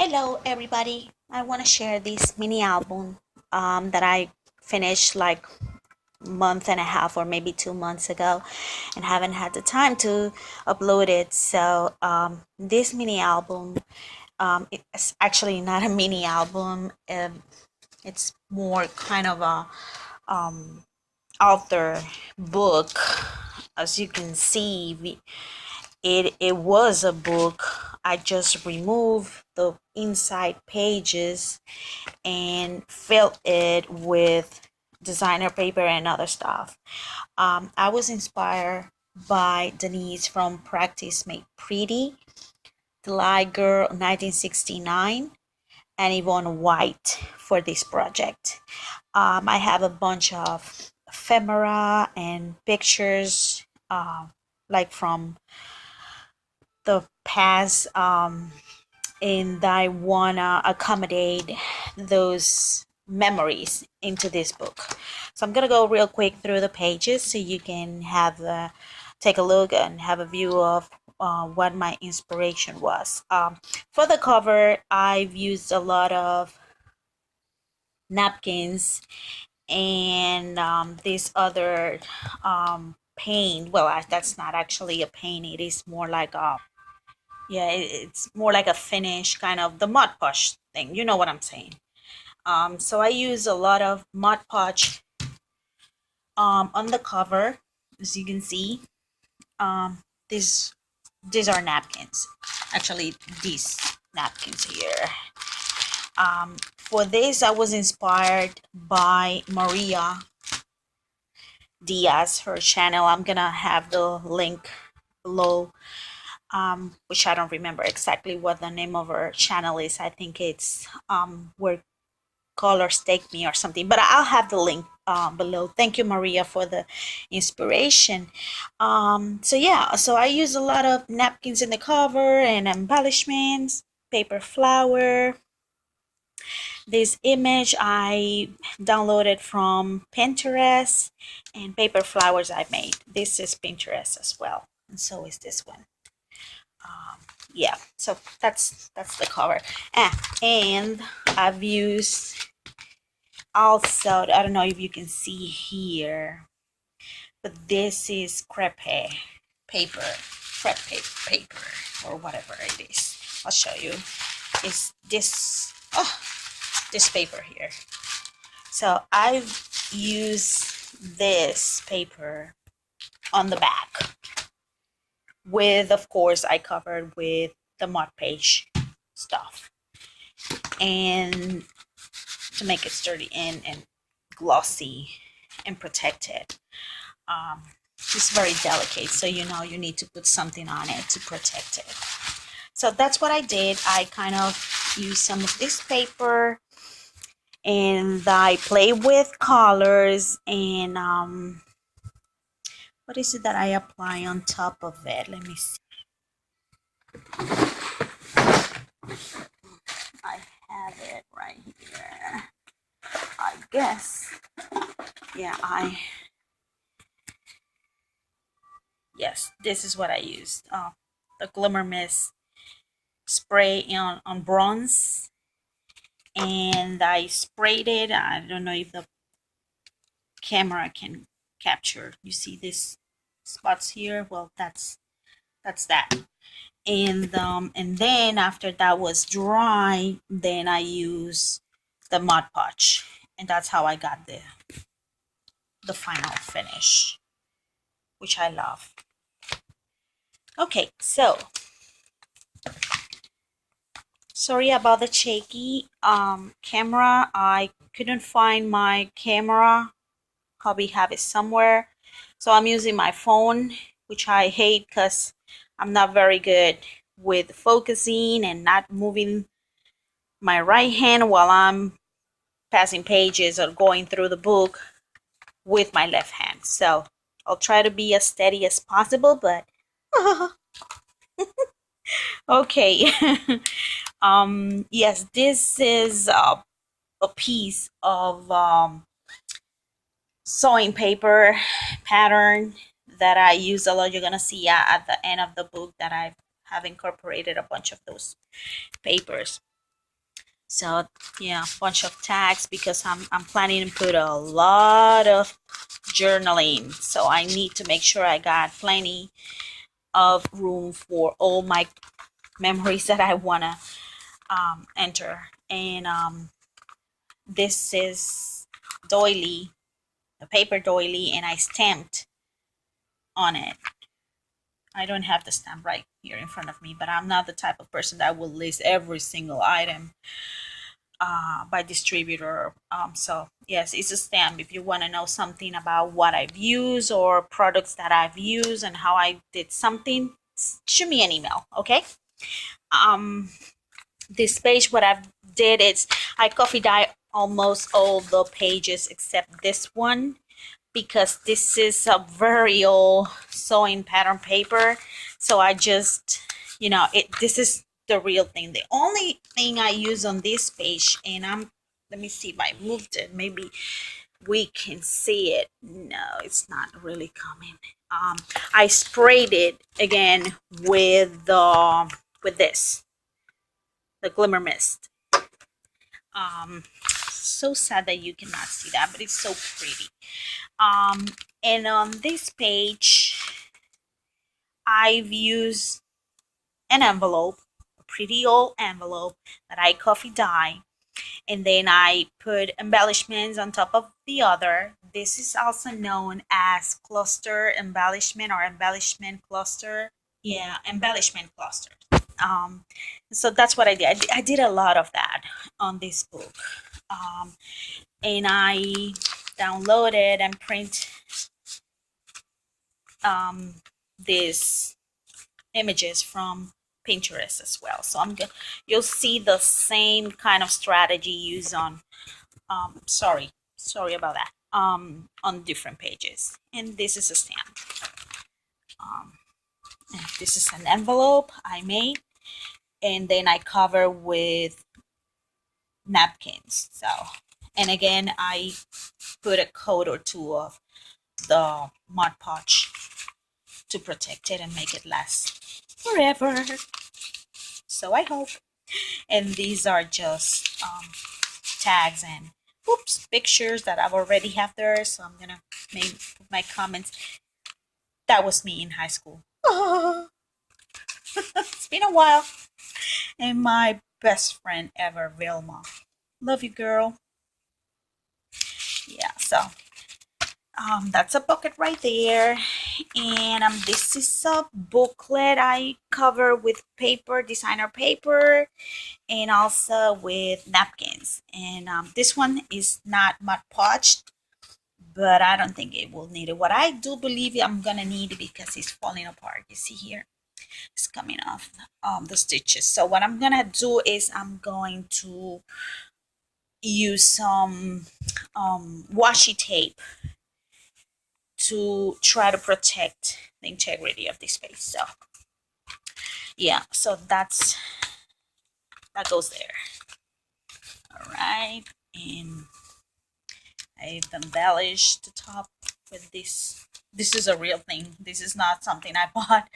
Hello, everybody. I want to share this mini album that I finished like month and a half or maybe 2 months ago and haven't had the time to upload it. So this mini album, it's actually not a mini album. It's more kind of a author book. As you can see, it was a book. I just removed the inside pages and filled it with designer paper and other stuff. I was inspired by Denise from Practice Made Pretty, The Light Girl 1969, and Ivonne White for this project. I have a bunch of ephemera and pictures, like from the past, and I wanna accommodate those memories into this book. So I'm gonna go real quick through the pages so you can have take a look and have a view of what my inspiration was. For the cover, I've used a lot of napkins and this other paint. Well, that's not actually a paint. It is more like a it's more like a finish, kind of the Mod Podge thing. You know what I'm saying. So I use a lot of Mod Podge on the cover, as you can see. Um, these these are napkins. Actually, these napkins here. For this, I was inspired by Maria Diaz, her channel. I'm gonna have the link below, which I don't remember exactly what the name of her channel is. I think it's where colors take me or something, but I'll have the link below. Thank you, Maria, for the inspiration. So yeah, so I use a lot of napkins in the cover and embellishments, paper flower. This image I downloaded from Pinterest, and paper flowers I made. This is Pinterest as well, and so is this one. Yeah, so that's the cover. And I've used also, I don't know if you can see here, but this is crepe paper, paper, or whatever it is. I'll show you. It's this, oh, this paper here. So I've used this paper on the back with, of course, I covered with the Mod Podge stuff, and to make it sturdy and glossy and protected. It's very delicate, so you know you need to put something on it to protect it. So that's what I did. I kind of used some of this paper, and I play with colors, and what is it that I apply on top of it? Let me see. I have it right here, I guess. Yeah, yes, this is what I used. The Glimmer Mist spray on bronze, and I sprayed it. I don't know if the camera can capture. You see these spots here? Well, that's that. And then after that was dry, then I use the Mod Podge, and that's how I got the final finish, which I love. Okay, so sorry about the shaky camera. I couldn't find my camera. Probably have it somewhere, so I'm using my phone, which I hate because I'm not very good with focusing and not moving my right hand while I'm passing pages or going through the book with my left hand. So I'll try to be as steady as possible, but okay. Yes, this is a piece of sewing paper pattern that I use a lot. You're gonna see at the end of the book that I have incorporated a bunch of those papers. So yeah, bunch of tags because I'm planning to put a lot of journaling, so I need to make sure I got plenty of room for all my memories that I want to enter. And this is doily, a paper doily, and I stamped on it. I don't have the stamp right here in front of me, but I'm not the type of person that will list every single item by distributor. So yes, it's a stamp. If you want to know something about what I've used or products that I've used and how I did something, shoot me an email, okay? This page, what I've did is I coffee dye almost all the pages except this one, because this is a very old sewing pattern paper. So I just, this is the real thing. The only thing I use on this page, and let me see if I moved it, maybe we can see it. No, it's not really coming. I sprayed it again with this, the glimmer mist. So sad that you cannot see that, but it's so pretty. And on this page, I've used an envelope, a pretty old envelope that I coffee dye, and then I put embellishments on top of the other. This is also known as cluster embellishment or embellishment cluster. Yeah, embellishment cluster. Um, so that's what I did. I did a lot of that on this book. Um, and I downloaded and print these images from Pinterest as well. So you'll see the same kind of strategy used on sorry about that, on different pages. And this is a stamp. Um, this is an envelope I made, and then I cover with napkins. So, and again, I put a coat or two of the Mod Podge to protect it and make it last forever. So I hope. And these are just tags and pictures that I've already have there. So I'm gonna make my comments. That was me in high school. It's been a while. And my best friend ever, Vilma. Love you, girl. Yeah, so that's a bucket right there. And this is a booklet I cover with paper, designer paper, and also with napkins. And this one is not Mod Podge, but I don't think it will need it. What I do believe I'm gonna need it because it's falling apart. You see here, it's coming off the stitches. So what I'm gonna do is I'm going to use some washi tape to try to protect the integrity of this space. So yeah, so that goes there. All right, and I've embellished the top with this. This is a real thing. This is not something I bought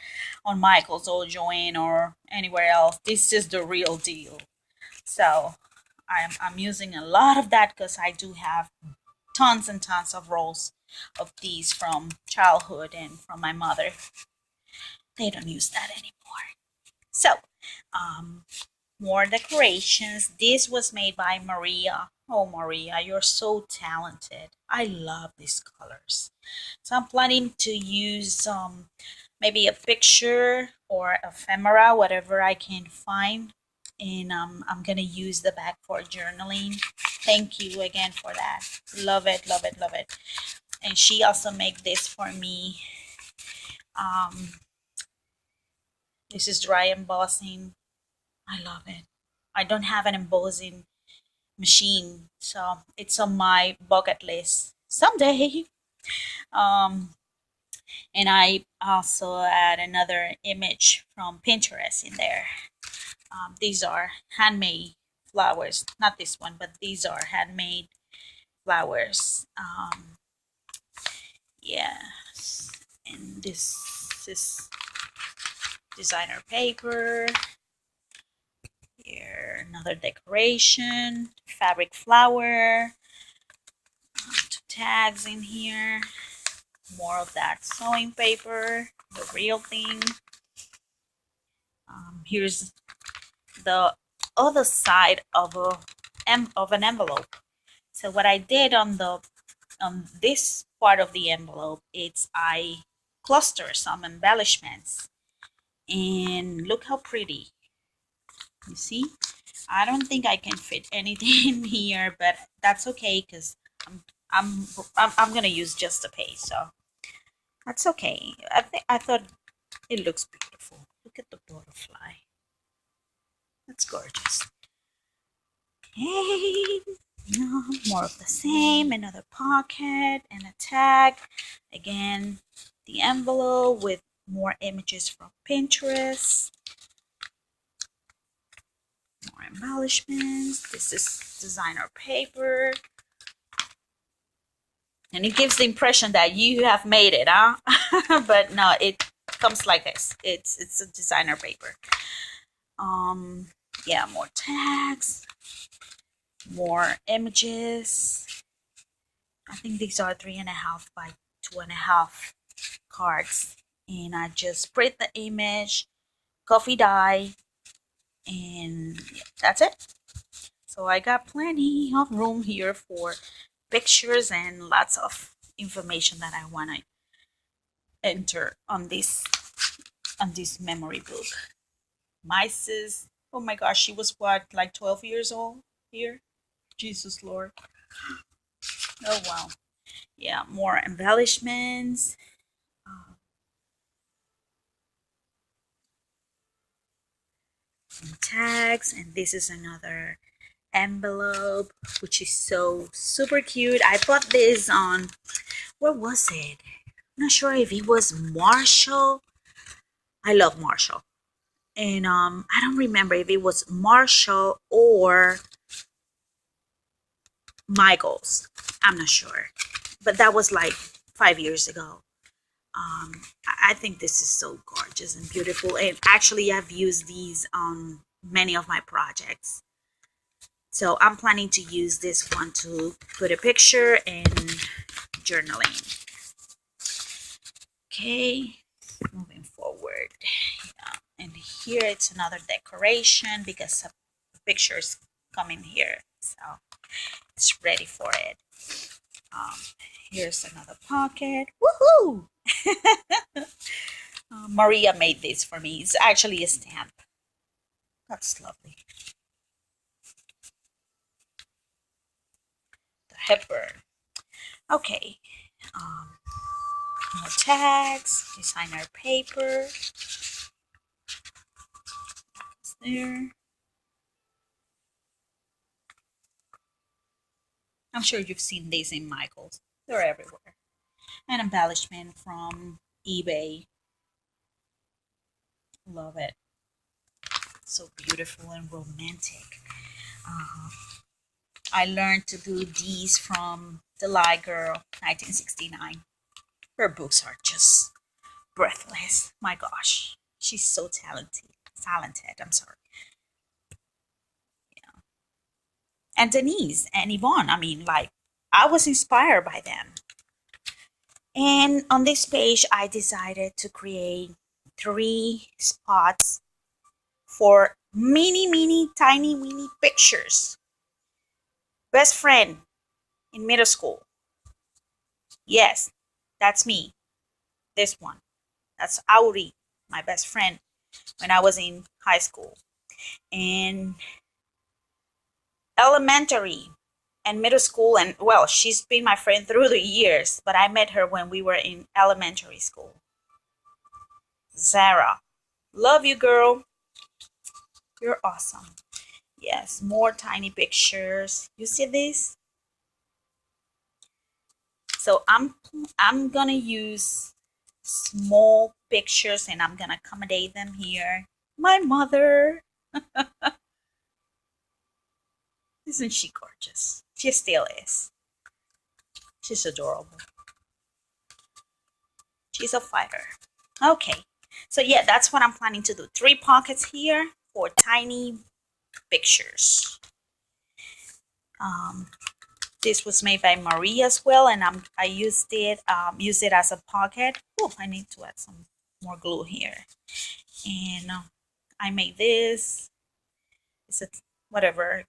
on Michael's or Joanne or anywhere else. This is the real deal. So I'm using a lot of that because I do have tons and tons of rolls of these from childhood and from my mother. They don't use that anymore. So, more decorations. This was made by Maria. Oh, Maria, you're so talented. I love these colors. So I'm planning to use maybe a picture or ephemera, whatever I can find. And I'm going to use the back for journaling. Thank you again for that. Love it, love it, love it. And she also made this for me. This is dry embossing. I love it. I don't have an embossing machine, so it's on my bucket list someday. Um, and I also add another image from Pinterest in there. These are handmade flowers, not this one, but these are handmade flowers. Yes, and this is designer paper. Here, another decoration, fabric flower, two tags in here, more of that sewing paper, the real thing. Here's the other side of an envelope. So what I did on this part of the envelope, I cluster some embellishments, and look how pretty. You see, I don't think I can fit anything in here, but that's okay because I'm, I'm gonna use just the page, so that's okay. I thought it looks beautiful. Look at the butterfly. That's gorgeous. Okay, more of the same. Another pocket and a tag. Again, the envelope with more images from Pinterest. More embellishments. This is designer paper. And it gives the impression that you have made it, huh? But no, it comes like this. It's a designer paper. Yeah, more tags, more images. I think these are 3.5 by 2.5 cards, and I just print the image, coffee dye, and yeah, that's it. So I got plenty of room here for pictures and lots of information that I want to enter on this memory book. My sis, oh my gosh, she was what, like 12 years old here? Jesus Lord. Oh wow. Yeah, more embellishments. And tags, and this is another envelope, which is so super cute. I bought this on, where was it? I'm not sure if it was Marshall. I love Marshall. And I don't remember if it was Marshall or Michael's. I'm not sure. But that was like 5 years ago. I think this is so gorgeous and beautiful. And actually, I've used these on many of my projects. So I'm planning to use this one to put a picture and journaling. Okay, moving forward. Yeah. And here it's another decoration because the pictures come in here. So it's ready for it. Here's another pocket. Woohoo! Maria made this for me. It's actually a stamp. That's lovely. The Hepburn. Okay. More tags. Designer paper. It's there. I'm sure you've seen these in Michael's. They're everywhere. An embellishment from eBay. Love it. So beautiful and romantic. I learned to do these from The Lie Girl, 1969. Her books are just breathless. My gosh, she's so talented. I'm sorry. Yeah. And Denise and Ivonne. I mean, like, I was inspired by them. And on this page, I decided to create 3 spots for mini, tiny, mini pictures. Best friend in middle school. Yes, that's me. This one. That's Auri, my best friend, when I was in high school. And elementary and middle school, and well, she's been my friend through the years, but I met her when we were in elementary school. Zara. Love you, girl. You're awesome. Yes, more tiny pictures. You see this? So I'm gonna use small pictures and I'm gonna accommodate them here. My mother. Isn't she gorgeous? She still is. She's adorable. She's a fighter. Okay, so yeah, that's what I'm planning to do. 3 pockets here for tiny pictures. This was made by Maria as well, and I used it as a pocket. Oh, I need to add some more glue here. And I made this. It's a whatever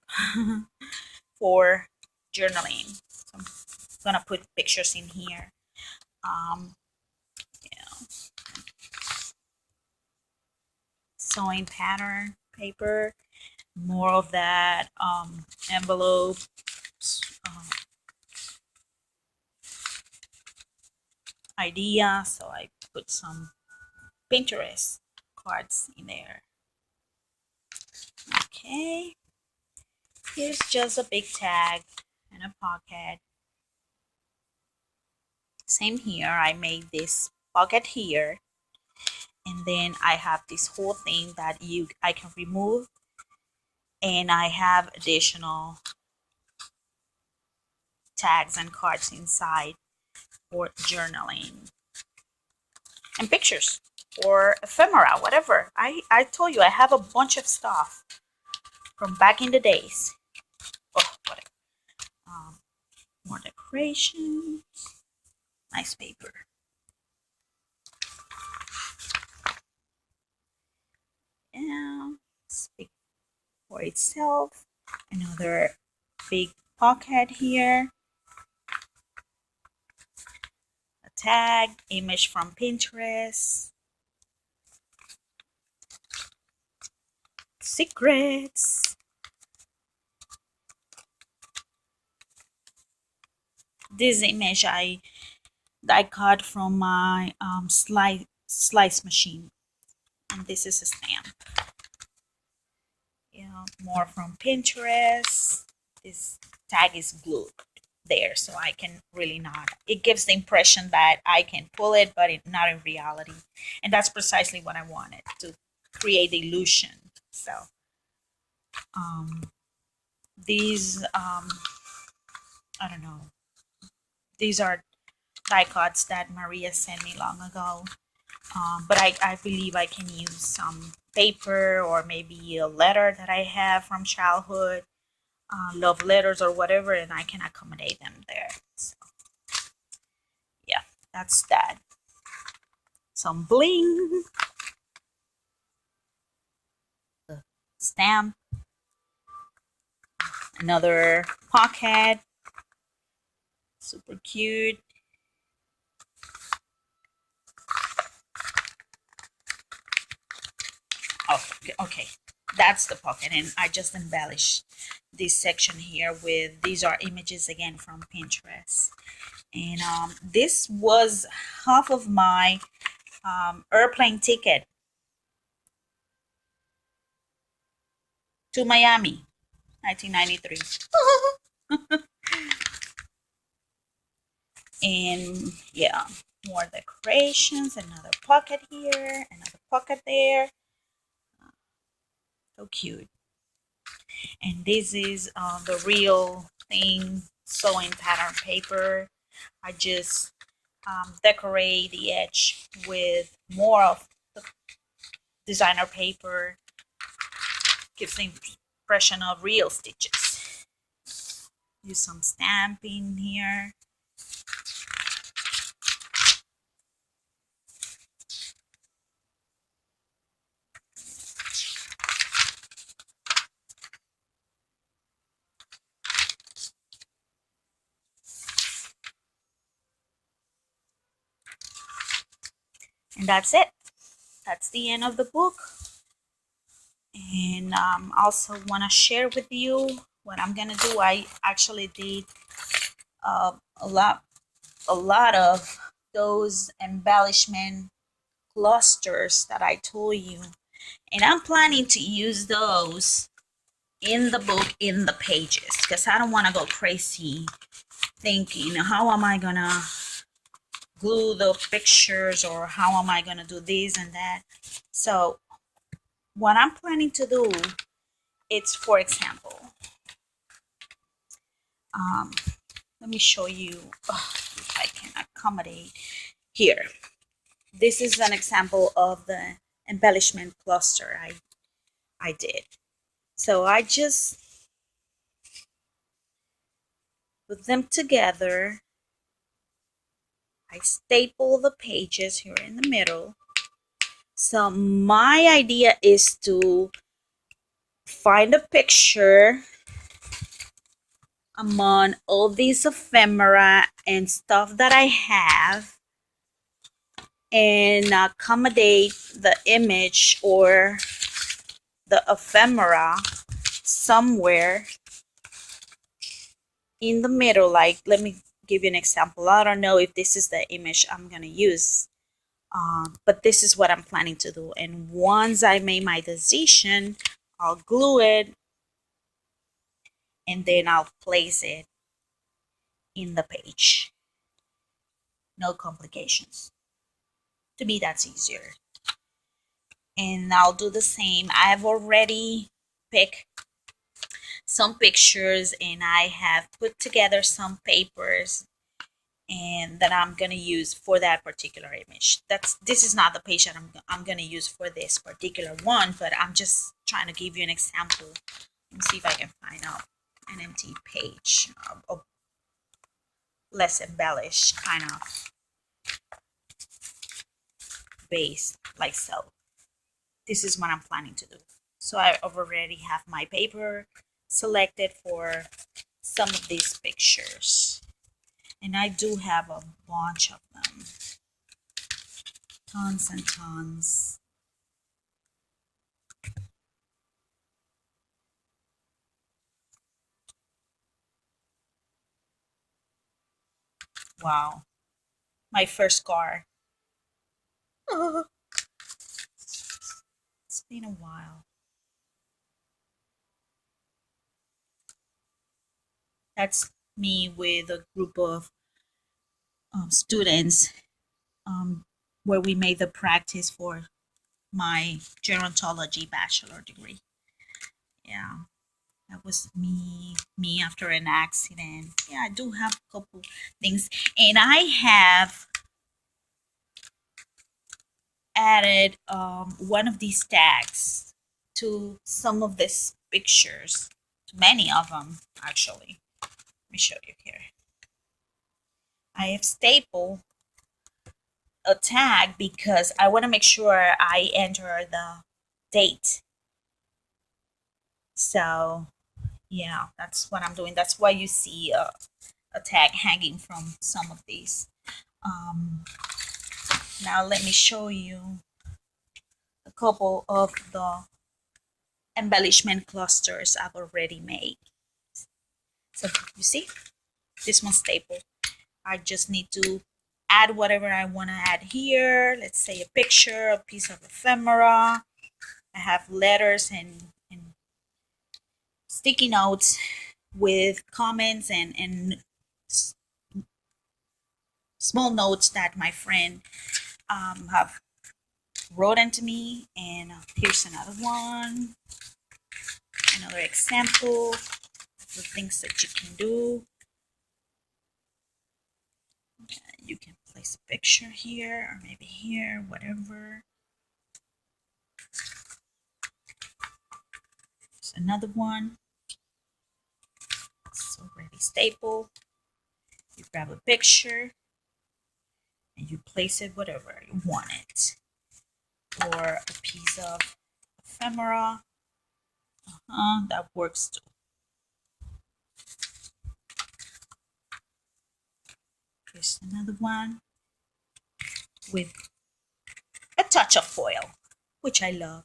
for journaling. So I'm gonna put pictures in here. Yeah. Sewing pattern paper. More of that envelope. Idea. So I put some Pinterest cards in there. Okay, here's just a big tag and a pocket. Same here, I made this pocket here, and then I have this whole thing that I can remove, and I have additional tags and cards inside for journaling and pictures or ephemera, whatever. I told you I have a bunch of stuff from back in the days. Oh, whatever. More decorations. Nice paper. And speak for itself. Another big pocket here. A tag, image from Pinterest. Secrets. This image I cut from my slice machine, and this is a stamp. Yeah, more from Pinterest. This tag is glued there, so I can really not. It gives the impression that I can pull it, but not in reality, and that's precisely what I wanted to create the illusion. So these I don't know. These are die cuts that Maria sent me long ago. But I believe I can use some paper or maybe a letter that I have from childhood, love letters or whatever, and I can accommodate them there. So, yeah, that's that. Some bling. The stamp. Another pocket. Super cute. Oh, okay, that's the pocket, and I just embellished this section here with these are images again from Pinterest, and this was half of my airplane ticket to Miami, 1993. And yeah, more decorations, another pocket here, another pocket there. So cute. And this is the real thing sewing pattern paper. I just decorate the edge with more of the designer paper. Gives the impression of real stitches. Use some stamping here. And that's it. That's the end of the book. And also want to share with you what I'm gonna do. I actually did a lot of those embellishment clusters that I told you, and I'm planning to use those in the book, in the pages, because I don't want to go crazy thinking how am I gonna glue the pictures or how am I gonna do this and that. So what I'm planning to do, it's, for example, let me show you if I can accommodate here. This is an example of the embellishment cluster I did. So I just put them together. I staple the pages here in the middle. So my idea is to find a picture among all these ephemera and stuff that I have and accommodate the image or the ephemera somewhere in the middle. Like, let me give you an example. I don't know if this is the image I'm gonna use, but this is what I'm planning to do. And once I made my decision, I'll glue it and then I'll place it in the page. No complications. To me, that's easier. And I'll do the same. I've already picked some pictures and I have put together some papers and that I'm gonna use for that particular image. This is not the page that I'm gonna use for this particular one, but I'm just trying to give you an example. Let me see if I can find out an empty page, of less embellished kind of base, like so. This is what I'm planning to do. So I already have my paper selected for some of these pictures. And I do have a bunch of them. Tons and tons. Wow. My first car. Oh, it's been a while. That's me with a group of students where we made the practice for my gerontology bachelor degree. Yeah, that was me after an accident. Yeah, I do have a couple things, and I have added one of these tags to some of these pictures, to many of them actually. Let me show you here. I have stapled a tag because I want to make sure I enter the date. So yeah, that's what I'm doing. That's why you see a tag hanging from some of these. Um, Now let me show you a couple of the embellishment clusters I've already made. So you see, this one's staple. I just need to add whatever I want to add here. Let's say a picture, a piece of ephemera. I have letters and sticky notes with comments and small notes that my friend have wrote into me. And here's another one, another example of the things that you can do. You can place a picture here or maybe here, whatever. There's another one. It's already stapled. You grab a picture and you place it whatever you want it. Or a piece of ephemera. That works too. Here's another one with a touch of foil, which I love.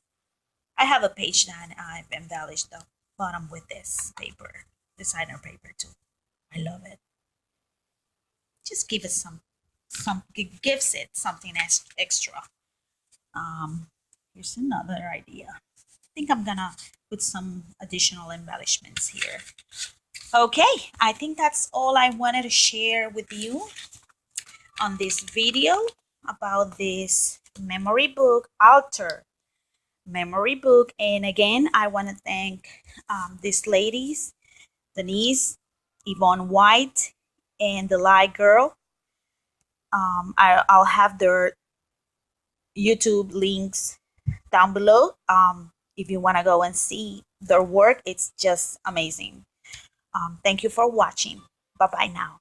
I have a page that I've embellished the bottom with this paper, designer paper too. I love it. Just give it gives it something extra. Here's another idea. I think I'm gonna put some additional embellishments here. Okay, I think that's all I wanted to share with you on this video about this memory book, Alter memory book. And again, I want to thank these ladies, Ivonne White, and the Light Girl. I'll have their YouTube links down below if you want to go and see their work, it's just amazing. Thank you for watching. Bye bye now.